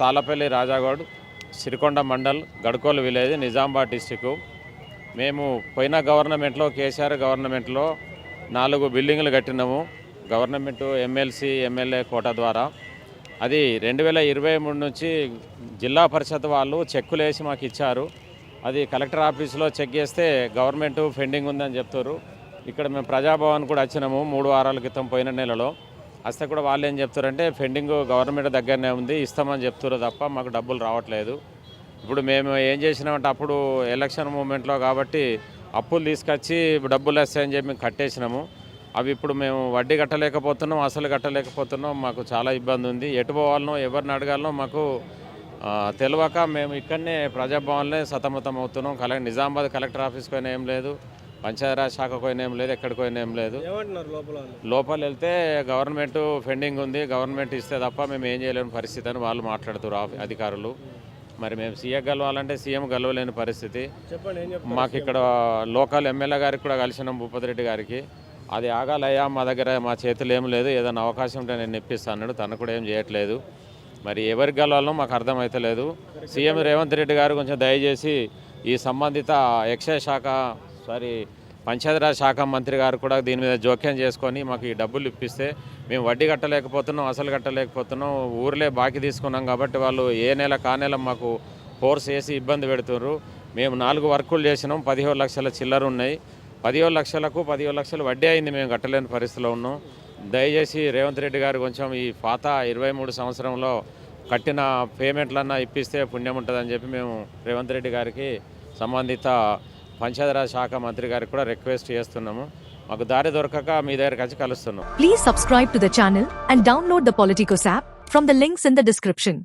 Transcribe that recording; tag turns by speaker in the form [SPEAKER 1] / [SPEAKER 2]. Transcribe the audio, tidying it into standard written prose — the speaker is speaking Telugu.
[SPEAKER 1] Tallapalli Raja Goud, Sirikonda mandal, Gadkol village, Nizamabad district. మేము పోయిన గవర్నమెంట్లో, కేసీఆర్ గవర్నమెంట్లో 4 బిల్డింగులు కట్టినాము. గవర్నమెంటు ఎమ్మెల్సీ ఎమ్మెల్యే కోట ద్వారా. అది 2023 నుంచి జిల్లా పరిషత్ వాళ్ళు చెక్కులు వేసి మాకు ఇచ్చారు. అది కలెక్టర్ ఆఫీస్లో చెక్ చేస్తే గవర్నమెంట్ పెండింగ్ ఉందని చెప్తారు. ఇక్కడ మేము ప్రజాభవన్ కూడా వచ్చినాము 3 వారాల క్రితం పోయిన నెలలో. వస్తే కూడా వాళ్ళు ఏం చెప్తారంటే పెండింగ్ గవర్నమెంట్ దగ్గరనే ఉంది, ఇస్తామని చెప్తారు తప్ప మాకు డబ్బులు రావట్లేదు. ఇప్పుడు మేము ఏం చేసినామంటే అప్పుడు ఎలక్షన్ మూమెంట్లో కాబట్టి అప్పులు తీసుకొచ్చి డబ్బులు వస్తాయని చెప్పి మేము కట్టేసినాము. అవి ఇప్పుడు మేము వడ్డీ కట్టలేకపోతున్నాం, అసలు కట్టలేకపోతున్నాం. మాకు చాలా ఇబ్బంది ఉంది. ఎటు పోవాలనో ఎవరిని అడగాలనో మాకు తెలియక మేము ఇక్కడనే ప్రజాభవన్లే సతమతం అవుతున్నాం. నిజామాబాద్ కలెక్టర్ ఆఫీస్కి పోయినా ఏం లేదు, పంచాయతీరాజ్ శాఖకు పోయినా ఏం లేదు, ఎక్కడికి పోయినా ఏం లేదు. లోపల వెళ్తే గవర్నమెంట్ పెండింగ్ ఉంది, గవర్నమెంట్ ఇస్తే తప్ప మేము ఏం చేయలేని పరిస్థితి అని వాళ్ళు మాట్లాడుతారు అధికారులు. మరి మేము సీఎం గెలవాలంటే సీఎం గెలవలేని పరిస్థితి. మాకు ఇక్కడ లోకల్ ఎమ్మెల్యే గారికి కూడా కలిసినాం, భూపతి రెడ్డి గారికి. అది ఆగాలయ్యా, మా దగ్గర మా చేతులు ఏం లేదు, ఏదైనా అవకాశం ఉంటే నేను ఇప్పిస్తాను అన్నాడు. తను కూడా ఏం చేయట్లేదు. మరి ఎవరికి గెలవాలో మాకు అర్థమవుతలేదు. సీఎం రేవంత్ రెడ్డి గారు కొంచెం దయచేసి ఈ సంబంధిత ఎక్సైజ్ శాఖ పంచాయతీరాజ్ శాఖ మంత్రి గారు కూడా దీని మీద జోక్యం చేసుకొని మాకు ఈ డబ్బులు ఇప్పిస్తే మేము వడ్డీ కట్టలేకపోతున్నాం, అసలు కట్టలేకపోతున్నాం. ఊర్లే బాకీ తీసుకున్నాం కాబట్టి వాళ్ళు ఏ నెల నెల మాకు ఫోర్స్ చేసి ఇబ్బంది పెడుతున్నారు. మేము 4 వర్కులు చేసినాం, 17 లక్షల చిల్లర ఉన్నాయి. 17 లక్షలకు 17 లక్షలు వడ్డీ అయింది, మేము కట్టలేని పరిస్థితిలో ఉన్నాం. దయచేసి రేవంత్ రెడ్డి గారు కొంచెం ఈ పాత 23 సంవత్సరంలో కట్టిన పేమెంట్లన్నా ఇప్పిస్తే పుణ్యం ఉంటుందని చెప్పి మేము రేవంత్ రెడ్డి గారికి సంబంధిత పంచాయతీరాజ్ శాఖ మంత్రి గారికి కూడా రిక్వెస్ట్ చేస్తున్నాము. మాకు దారి దొరకక మీ దగ్గరికి వచ్చి కలుస్తున్నాం.
[SPEAKER 2] Please subscribe to the channel and download the Politicos app from the links in the description.